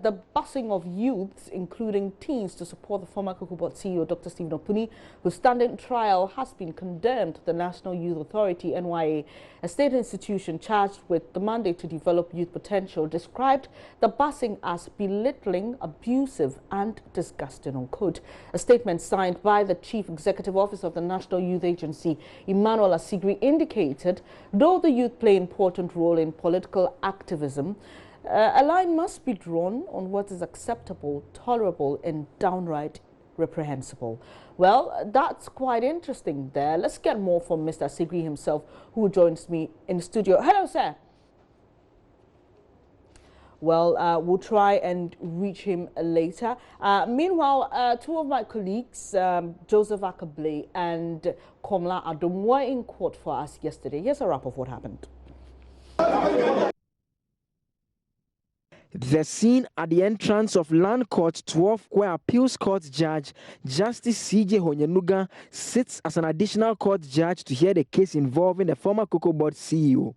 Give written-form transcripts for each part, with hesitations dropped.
the busing of youths, including teens, to support the former COCOBOD CEO, Dr. Stephen Opuni, whose standing trial has been condemned to the National Youth Authority, NYA, a state institution charged with the mandate to develop youth potential, described the busing as belittling, abusive and disgusting, unquote. A statement signed by the Chief Executive Officer of the National Youth Agency, Emmanuel Asigri, indicated, though the youth play an important role in political activism, a line must be drawn on what is acceptable, tolerable and downright reprehensible. Well, that's quite interesting there. Let's get more from Mr. Asigri himself, who joins me in the studio. Hello, sir. Well, we'll try and reach him later. Meanwhile, two of my colleagues, Joseph Akable and Komla Adom, were in court for us yesterday. Here's a wrap of what happened. The scene at the entrance of Land Court 12, where Appeals Court Judge Justice C.J. Honyenuga sits as an additional court judge to hear the case involving the former COCOBOD CEO.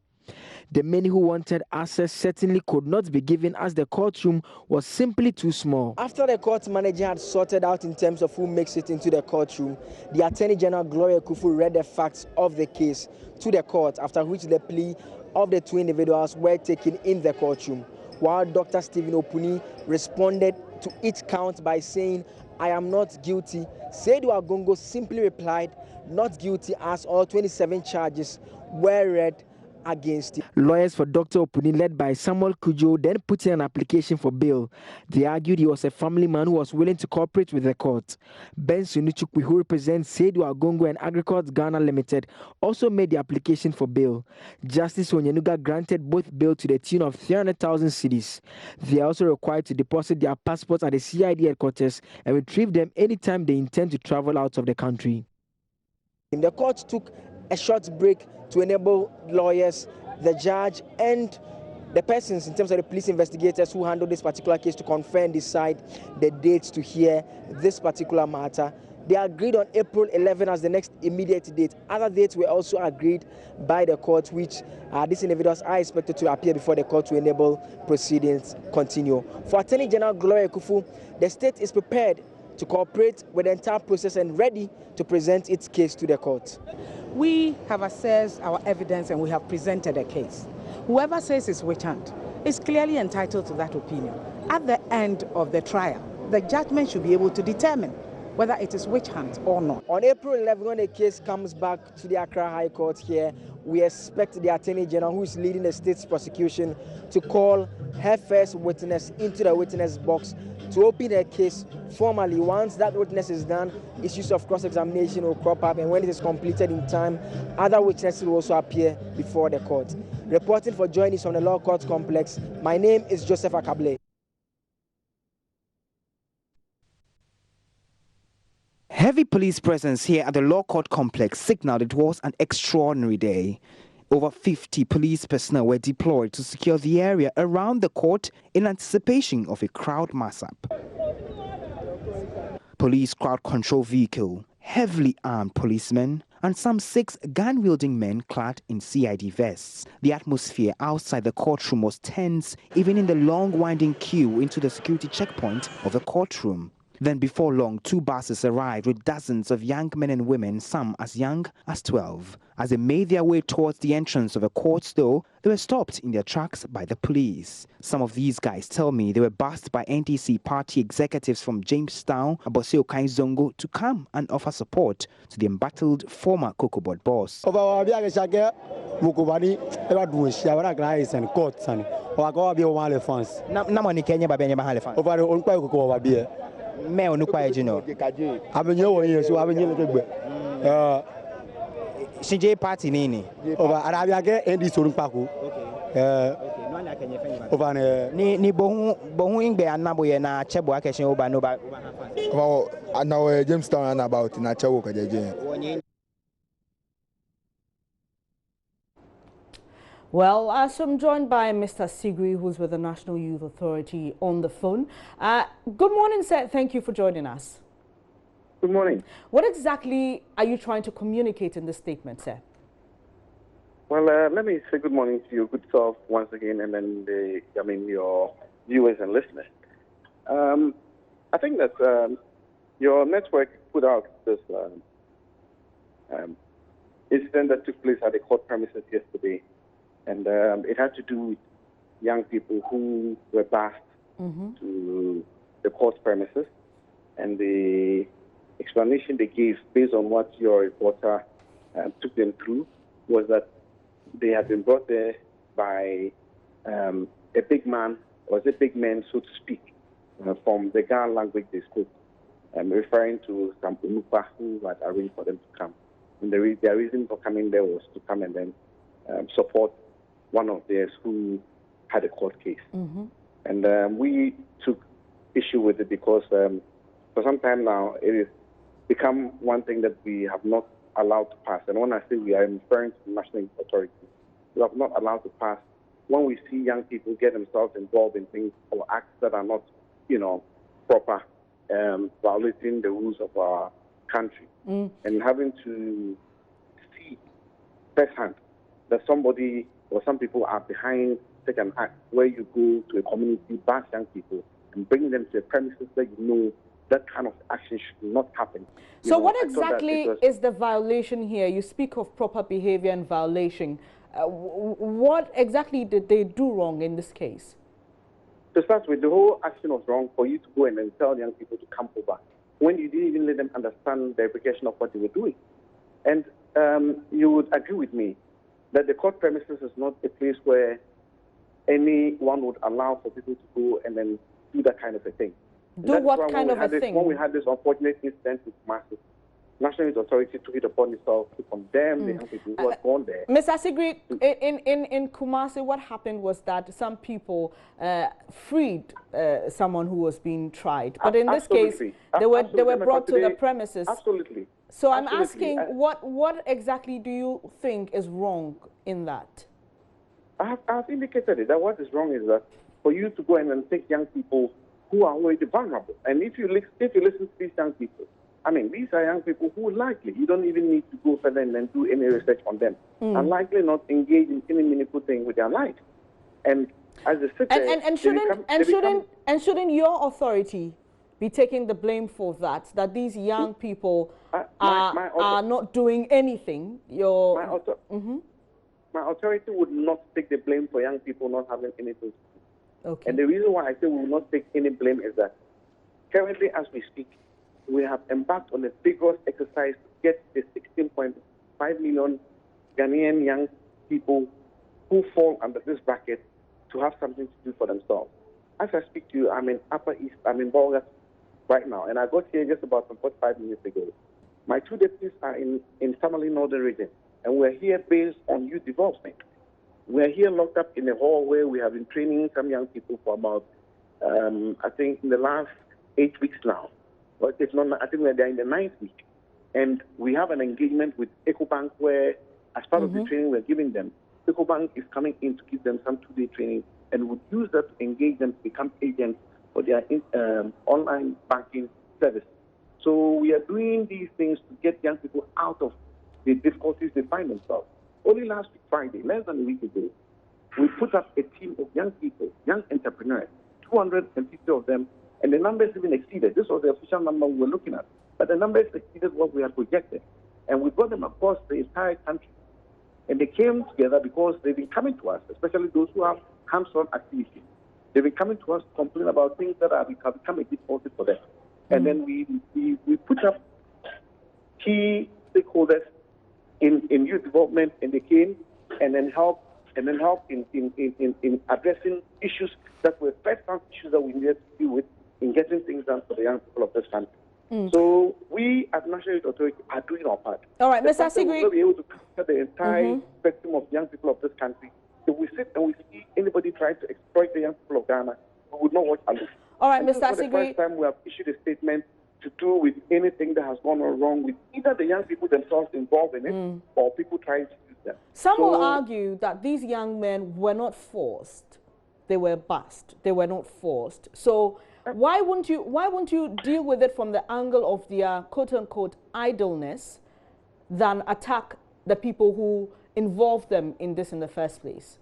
The many who wanted access certainly could not be given, as the courtroom was simply too small. After the court manager had sorted out in terms of who makes it into the courtroom, the Attorney General Gloria Kufu read the facts of the case to the court, after which the plea of the two individuals were taken in the courtroom, while Dr. Stephen Opuni responded to each count by saying, "I am not guilty." Seydou Agongo simply replied, "Not guilty," as all 27 charges were read against him. Lawyers for Dr. Opuni, led by Samuel Kujo, then put in an application for bail. They argued he was a family man who was willing to cooperate with the court. Ben Sunichukwi, who represents Seydou Agongo and Agricult Ghana Limited, also made the application for bail. Justice Honyenuga granted both bail to the tune of 300,000 cedis. They are also required to deposit their passports at the CID headquarters and retrieve them anytime they intend to travel out of the country. The court took a short break to enable lawyers, the judge and the persons in terms of the police investigators who handled this particular case to confer and decide the dates to hear this particular matter. They agreed on April 11 as the next immediate date. Other dates were also agreed by the court, which these individuals are expected to appear before the court to enable proceedings continue. For Attorney General Gloria Kufu, the state is prepared to cooperate with the entire process and ready to present its case to the court. We have assessed our evidence and we have presented a case. Whoever says it's witch hunt is clearly entitled to that opinion. At the end of the trial, the judgment should be able to determine whether it is witch hunt or not. On April 11, when the case comes back to the Accra High Court here, we expect the Attorney General, who is leading the state's prosecution, to call her first witness into the witness box to open her case formally. Once that witness is done, issues of cross-examination will crop up, and when it is completed in time, other witnesses will also appear before the court. Reporting for Joy News from the Law Court Complex, my name is Joseph Akable. Heavy police presence here at the Law Court Complex signaled it was an extraordinary day. Over 50 police personnel were deployed to secure the area around the court in anticipation of a crowd mass-up. Police crowd control vehicle, heavily armed policemen, and some 6 gun-wielding men clad in CID vests. The atmosphere outside the courtroom was tense, even in the long winding queue into the security checkpoint of the courtroom. Then before long, 2 buses arrived with dozens of young men and women, some as young as 12. As they made their way towards the entrance of the courts, though, they were stopped in their tracks by the police. Some of these guys tell me they were bussed by NDC party executives from Jamestown, Aboseo Zongo, to come and offer support to the embattled former COCOBOD boss. Me onukwa ejino. Abenyo won yeso abenyo legbe. CJ party nini? Over Arabia ge endi sorunpako. Okay. No anya kenye fenyi. Over ni bohu ingbe anabo ye na chebo akeshin oba no ba. Oh, now Jamestown and about na chebo kajeje. Well, so I'm joined by Mr. Asigri, who's with the National Youth Authority, on the phone. Good morning, sir. Thank you for joining us. Good morning. What exactly are you trying to communicate in this statement, sir? Well, let me say good morning to your good self once again, and then your viewers and listeners. I think that your network put out this incident that took place at the court premises yesterday, and it had to do with young people who were bused to the court premises, and the explanation they gave based on what your reporter took them through was that they had been brought there by a big man, or a big man, so to speak, from the Ghana language they spoke, referring to some Unupa who had arranged for them to come. And their reason for coming there was to come and then support one of theirs who had a court case. And we took issue with it because for some time now it has become one thing that we have not allowed to pass. And when I say we are referring to the national authority, we have not allowed to pass when we see young people get themselves involved in things or acts that are not, proper, violating the rules of our country. And having to see firsthand that somebody or some people are behind such an act where you go to a community, bash young people, and bring them to a premises that that kind of action should not happen. So what exactly is the violation here? You speak of proper behavior and violation. What exactly did they do wrong in this case? To start with, the whole action was wrong for you to go and then tell young people to come over when you didn't even let them understand the implication of what they were doing. And you would agree with me that the court premises is not a place where anyone would allow for people to go and then do that kind of a thing. Do what kind of a thing? When we had this unfortunate incident with Massive, National Youth Authority took it upon itself to condemn the young people who had gone there. Mr. Sigri, in Kumasi, what happened was that some people freed someone who was being tried. But in this case, they were brought to the premises. Absolutely. So I'm asking, what exactly do you think is wrong in that? I have indicated it, that what is wrong is that for you to go in and take young people who are already vulnerable. And if you listen to these young people, I mean, these are young people who likely, you don't even need to go further and then do any research on them, are likely not engaged in any meaningful thing with their life. And as a citizen, shouldn't your authority be taking the blame for that? That these young people are not doing anything. My authority would not take the blame for young people not having anything to do. Okay. And the reason why I say we will not take any blame is that currently, as we speak, we have embarked on a vigorous exercise to get the 16.5 million Ghanaian young people who fall under this bracket to have something to do for themselves. As I speak to you, I'm in Upper East, I'm in Bolga right now, and I got here just about 45 minutes ago. My two deputies are in Tamale Northern region, and we're here based on youth development. We're here locked up in a hall where we have been training some young people for about, I think, in the last 8 weeks now. But if not, I think we're there in the 9th week. And we have an engagement with EcoBank where, as part of the training we're giving them, EcoBank is coming in to give them some 2-day training and would use that to engage them to become agents for their online banking service. So we are doing these things to get young people out of the difficulties they find themselves. Only last week, Friday, less than a week ago, we put up a team of young people, young entrepreneurs, 250 of them, and the numbers even exceeded. This was the official number we were looking at. But the numbers exceeded what we had projected. And we brought them across the entire country. And they came together because they've been coming to us, especially those who have hands-on activities. They've been coming to us to complain about things that have become a difficulty for them. And then we put up key stakeholders in youth development, and they came and then helped in addressing issues that were first-hand issues that we needed to deal with in getting things done for the young people of this country. So we, as National Youth Authority, are doing our part. All right, Mr. Sigri. We will be able to cover the entire spectrum of young people of this country. If we sit and we see anybody trying to exploit the young people of Ghana, we would not watch aloof. All right, and Mr. Sigri. This is the first time we have issued a statement to do with anything that has gone wrong with either the young people themselves involved in it or people trying to use them. Some will argue that these young men were not forced; they were bussed. They were not forced. So why wouldn't you deal with it from the angle of their quote-unquote idleness, than attack the people who involved them in this in the first place?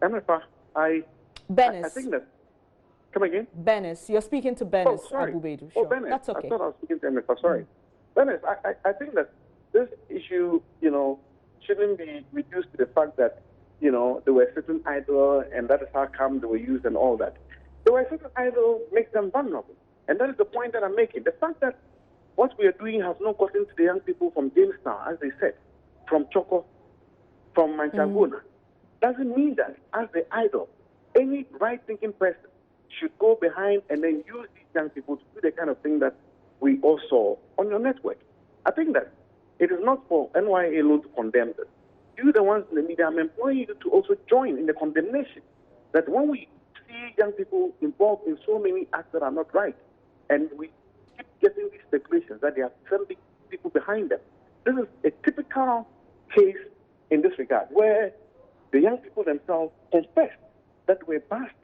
I think that Come again? Benes. You're speaking to Benes sorry. Abubedu. Oh, Sure. Benes. That's okay. I thought I was speaking to Emeka. Sorry. Benes, I think that this issue, shouldn't be reduced to the fact that, they were sitting idle and that is how come they were used and all that. They were sitting idle makes them vulnerable. And that is the point that I'm making. The fact that what we are doing has not gotten to the young people from Jamestown, as they said, from Choco, from Manchagona, doesn't mean that as they idle, any right-thinking person should go behind and then use these young people to do the kind of thing that we all saw on your network. I think that it is not for NYA alone to condemn this. You, the ones in the media, I'm employing you to also join in the condemnation that when we see young people involved in so many acts that are not right, and we keep getting these speculations that there are some big people behind them. This is a typical case in this regard, where the young people themselves confess that they were bashed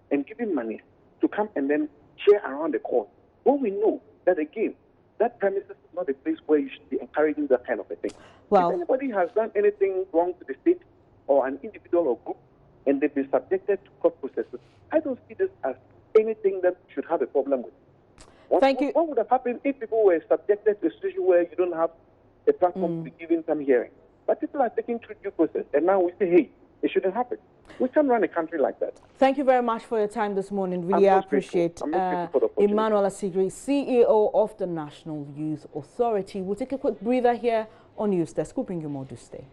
and given money to come and then share around the court. When we know that, again, that premises is not a place where you should be encouraging that kind of a thing. Well, if anybody has done anything wrong to the state or an individual or group and they've been subjected to court processes, I don't see this as anything that should have a problem with. Thank you. What would have happened if people were subjected to a situation where you don't have a platform to be giving some hearing? But people are taking through due process, and now we say, hey, it shouldn't happen. We can't run a country like that. Thank you very much for your time this morning. Really appreciate Emmanuel Asigri, CEO of the National Youth Authority. We'll take a quick breather here on News Desk. We'll bring you more to stay.